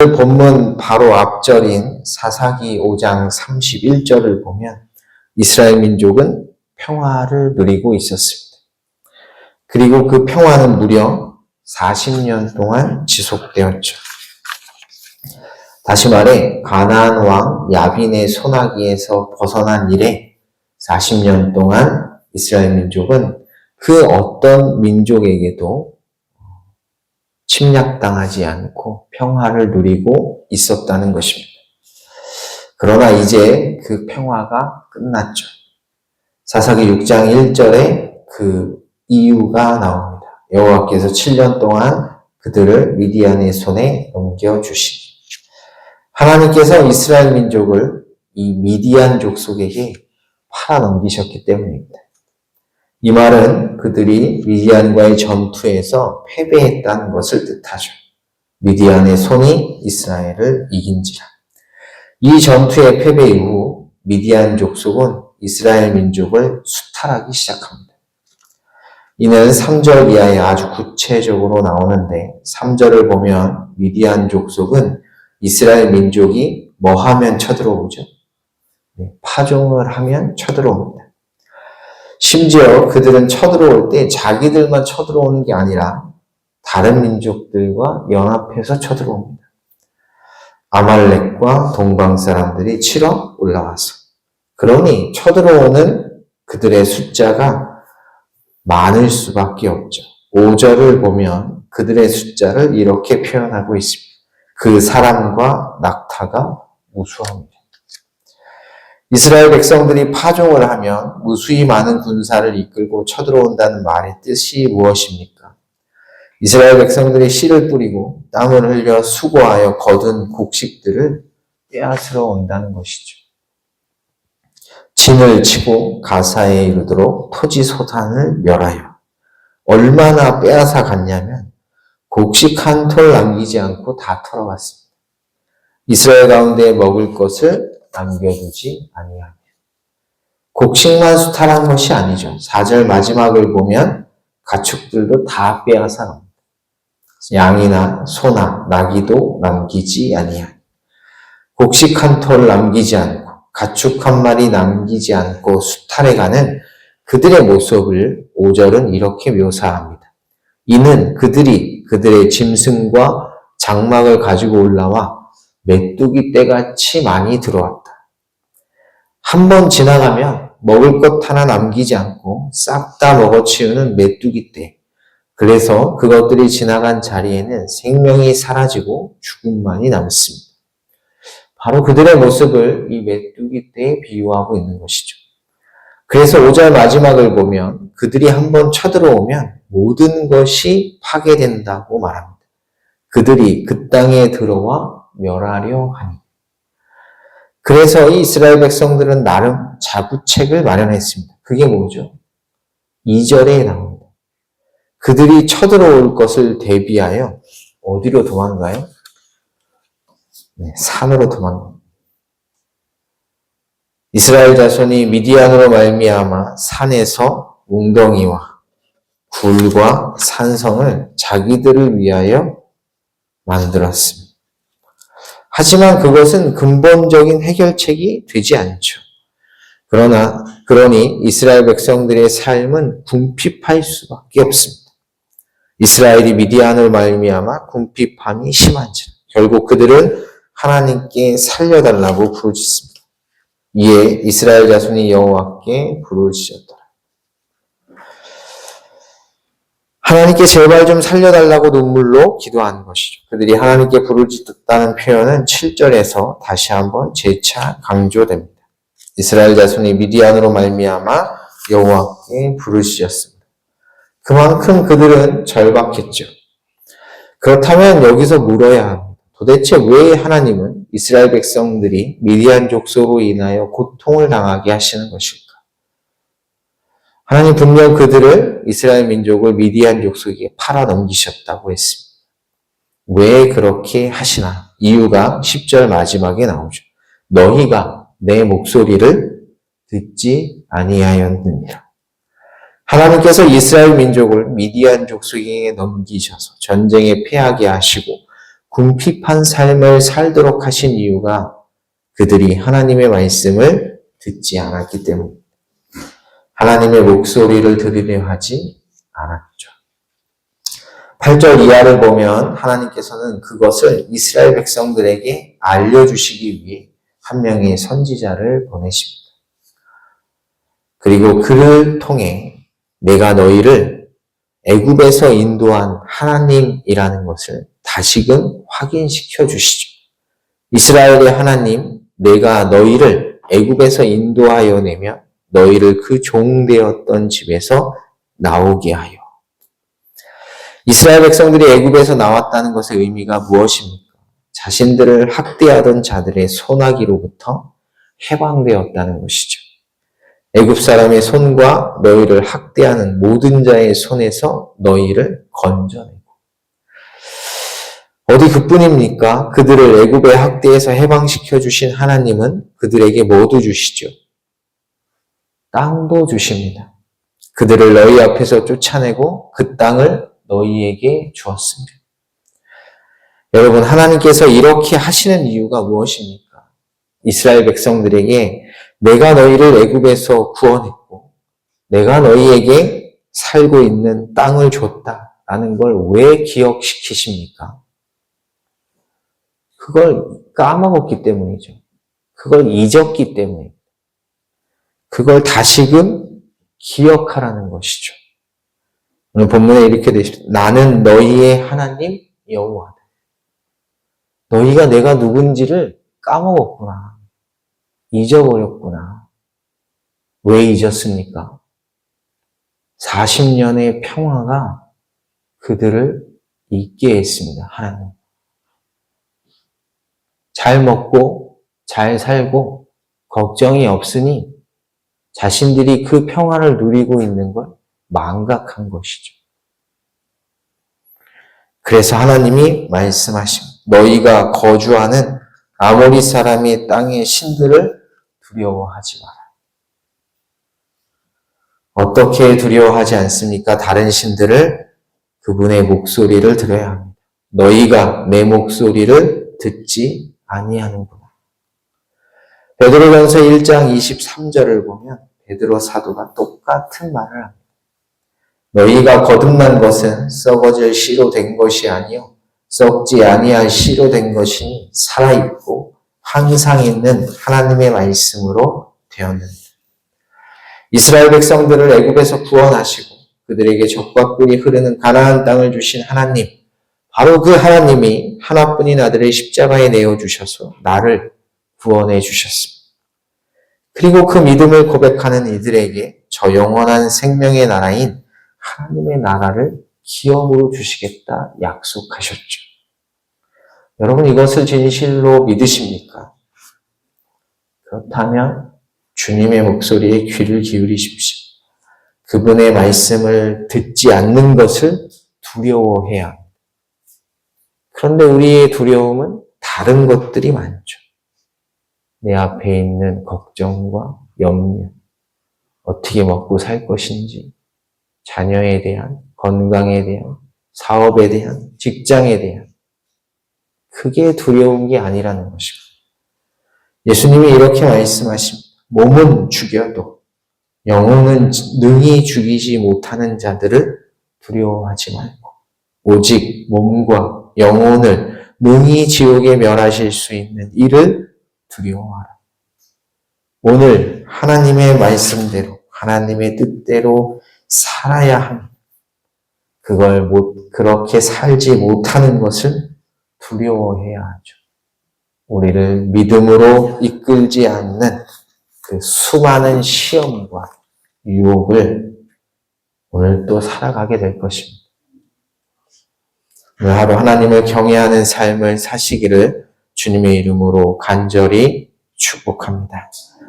본문 바로 앞절인 사사기 5장 31절을 보면 이스라엘 민족은 평화를 누리고 있었습니다. 그리고 그 평화는 무려 40년 동안 지속되었죠. 다시 말해 가나안 왕 야빈의 손아귀에서 벗어난 이래 40년 동안 이스라엘 민족은 그 어떤 민족에게도 침략당하지 않고 평화를 누리고 있었다는 것입니다. 그러나 이제 그 평화가 끝났죠. 사사기 6장 1절에 그 이유가 나옵니다. 여호와께서 7년 동안 그들을 미디안의 손에 넘겨주시니. 하나님께서 이스라엘 민족을 이 미디안 족속에게 팔아넘기셨기 때문입니다. 이 말은 그들이 미디안과의 전투에서 패배했다는 것을 뜻하죠. 미디안의 손이 이스라엘을 이긴지라. 이 전투의 패배 이후 미디안 족속은 이스라엘 민족을 수탈하기 시작합니다. 이는 3절 이하에 아주 구체적으로 나오는데 3절을 보면 미디안 족속은 이스라엘 민족이 뭐 하면 쳐들어오죠? 파종을 하면 쳐들어옵니다. 심지어 그들은 쳐들어올 때 자기들만 쳐들어오는 게 아니라 다른 민족들과 연합해서 쳐들어옵니다. 아말렉과 동방 사람들이 치러 올라와서. 그러니 쳐들어오는 그들의 숫자가 많을 수밖에 없죠. 5절을 보면 그들의 숫자를 이렇게 표현하고 있습니다. 그 사람과 낙타가 무수합니다. 이스라엘 백성들이 파종을 하면 무수히 많은 군사를 이끌고 쳐들어온다는 말의 뜻이 무엇입니까? 이스라엘 백성들이 씨를 뿌리고 땀을 흘려 수고하여 거둔 곡식들을 빼앗으러 온다는 것이죠. 진을 치고 가사에 이르도록 토지 소산을 멸하여 얼마나 빼앗아 갔냐면 곡식 한 톨 남기지 않고 다 털어갔습니다. 이스라엘 가운데 먹을 것을 남겨두지 아니하며. 곡식만 수탈한 것이 아니죠. 4절 마지막을 보면 가축들도 다 빼앗아 갑니다. 양이나 소나 나귀도 남기지 아니하며. 곡식 한 톨 남기지 않고 가축 한 마리 남기지 않고 수탈해가는 그들의 모습을 5절은 이렇게 묘사합니다. 이는 그들이 그들의 짐승과 장막을 가지고 올라와 메뚜기 떼같이 많이 들어왔다. 한 번 지나가면 먹을 것 하나 남기지 않고 싹 다 먹어치우는 메뚜기 떼. 그래서 그것들이 지나간 자리에는 생명이 사라지고 죽음만이 남습니다. 바로 그들의 모습을 이 메뚜기 떼에 비유하고 있는 것이죠. 그래서 5절 마지막을 보면 그들이 한번 쳐들어오면 모든 것이 파괴된다고 말합니다. 그들이 그 땅에 들어와 멸하려 하니. 그래서 이 이스라엘 백성들은 나름 자구책을 마련했습니다. 그게 뭐죠? 2절에 나옵니다. 그들이 쳐들어올 것을 대비하여 어디로 도망가요? 산으로 도망갑니다. 이스라엘 자손이 미디안으로 말미암아 산에서 웅덩이와 굴과 산성을 자기들을 위하여 만들었습니다. 하지만 그것은 근본적인 해결책이 되지 않죠. 그러니 이스라엘 백성들의 삶은 궁핍할 수밖에 없습니다. 이스라엘이 미디안으로 말미암아 궁핍함이 심한지라 결국 그들은 하나님께 살려달라고 부르짖습니다. 이에 이스라엘 자손이 여호와께 부르짖었더라. 하나님께 제발 좀 살려달라고 눈물로 기도하는 것이죠. 그들이 하나님께 부르짖었다는 표현은 7절에서 다시 한번 재차 강조됩니다. 이스라엘 자손이 미디안으로 말미암아 여호와께 부르짖었습니다. 그만큼 그들은 절박했죠. 그렇다면 여기서 물어야 합니다. 도대체 왜 하나님은 이스라엘 백성들이 미디안 족속으로 인하여 고통을 당하게 하시는 것일까? 하나님 분명 그들을 이스라엘 민족을 미디안 족속에게 팔아넘기셨다고 했습니다. 왜 그렇게 하시나? 이유가 10절 마지막에 나오죠. 너희가 내 목소리를 듣지 아니하였느니라. 하나님께서 이스라엘 민족을 미디안 족속에게 넘기셔서 전쟁에 패하게 하시고 궁핍한 삶을 살도록 하신 이유가 그들이 하나님의 말씀을 듣지 않았기 때문입니다. 하나님의 목소리를 들으려 하지 않았죠. 8절 이하를 보면 하나님께서는 그것을 이스라엘 백성들에게 알려주시기 위해 한 명의 선지자를 보내십니다. 그리고 그를 통해 내가 너희를 애굽에서 인도한 하나님이라는 것을 다시금 확인시켜 주시죠. 이스라엘의 하나님, 내가 너희를 애굽에서 인도하여 내며 너희를 그 종되었던 집에서 나오게 하여. 이스라엘 백성들이 애굽에서 나왔다는 것의 의미가 무엇입니까? 자신들을 학대하던 자들의 손아귀로부터 해방되었다는 것이죠. 애굽 사람의 손과 너희를 학대하는 모든 자의 손에서 너희를 건져내고. 어디 그뿐입니까? 그들을 애굽의 학대에서 해방시켜 주신 하나님은 그들에게 뭐도 주시죠? 땅도 주십니다. 그들을 너희 앞에서 쫓아내고 그 땅을 너희에게 주었습니다. 여러분, 하나님께서 이렇게 하시는 이유가 무엇입니까? 이스라엘 백성들에게 내가 너희를 애굽에서 구원했고 내가 너희에게 살고 있는 땅을 줬다라는 걸 왜 기억시키십니까? 그걸 까먹었기 때문이죠. 그걸 잊었기 때문입니다. 그걸 다시금 기억하라는 것이죠. 오늘 본문에 이렇게 되어 있습니다. 나는 너희의 하나님 여호와다. 너희가 내가 누군지를 까먹었구나. 잊어버렸구나. 왜 잊었습니까? 40년의 평화가 그들을 잊게 했습니다. 하나님. 잘 먹고 잘 살고 걱정이 없으니 자신들이 그 평화를 누리고 있는 걸 망각한 것이죠. 그래서 하나님이 말씀하십니다. 너희가 거주하는 아모리 사람의 땅의 신들을 두려워하지 마라. 어떻게 두려워하지 않습니까? 다른 신들을 그분의 목소리를 들어야 합니다. 너희가 내 목소리를 듣지 아니하는구나. 베드로전서 1장 23절을 보면 베드로 사도가 똑같은 말을 합니다. 너희가 거듭난 것은 썩어질 씨로 된 것이 아니요 썩지 아니할 씨로 된 것이니 살아있고 항상 있는 하나님의 말씀으로 되었는다. 이스라엘 백성들을 애굽에서 구원하시고 그들에게 젖과 꿀이 흐르는 가나안 땅을 주신 하나님, 바로 그 하나님이 하나뿐인 아들을 십자가에 내어주셔서 나를 구원해 주셨습니다. 그리고 그 믿음을 고백하는 이들에게 저 영원한 생명의 나라인 하나님의 나라를 기업으로 주시겠다 약속하셨죠. 여러분, 이것을 진실로 믿으십니까? 그렇다면 주님의 목소리에 귀를 기울이십시오. 그분의 말씀을 듣지 않는 것을 두려워해야 합니다. 그런데 우리의 두려움은 다른 것들이 많죠. 내 앞에 있는 걱정과 염려, 어떻게 먹고 살 것인지, 자녀에 대한, 건강에 대한, 사업에 대한, 직장에 대한, 그게 두려운 게 아니라는 것입니다. 예수님이 이렇게 말씀하십니다. 몸은 죽여도 영혼은 능히 죽이지 못하는 자들을 두려워하지 말고 오직 몸과 영혼을 능히 지옥에 멸하실 수 있는 이를 두려워하라. 오늘 하나님의 말씀대로 하나님의 뜻대로 살아야 합니다. 그렇게 살지 못하는 것을 두려워해야 하죠. 우리를 믿음으로 이끌지 않는 그 수많은 시험과 유혹을 오늘 또 살아가게 될 것입니다. 오늘 하루 하나님을 경외하는 삶을 사시기를 주님의 이름으로 간절히 축복합니다.